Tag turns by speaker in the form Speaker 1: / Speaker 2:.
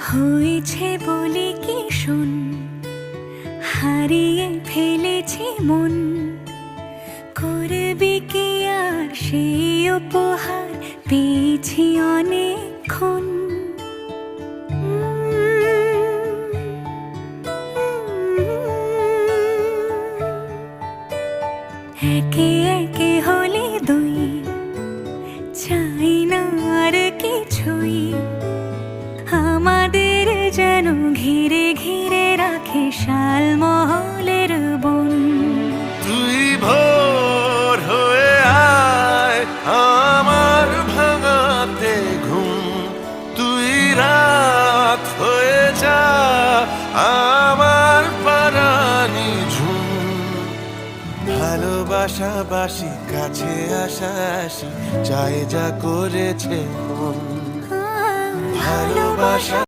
Speaker 1: হয়েছে বলে কি শোন, হারিয়ে ফেলেছি মন। করবি কি আর সেই উপহার পেয়েছি অনেকক্ষণ। একে একে হলে দুই, চাই না আর কিছুই। আমাদের যেন ঘিরে ঘিরে রাখে শালমহলের বন।
Speaker 2: তুই ভোর হয়ে আয় আমার ভাঙাতে ঘুম, তুই রাত হয়ে যা আমার পারানি ঝুম। ভালোবাসা বাসি কাছে আসা আসি, চাই যা করেছে মন। ভালোবাসা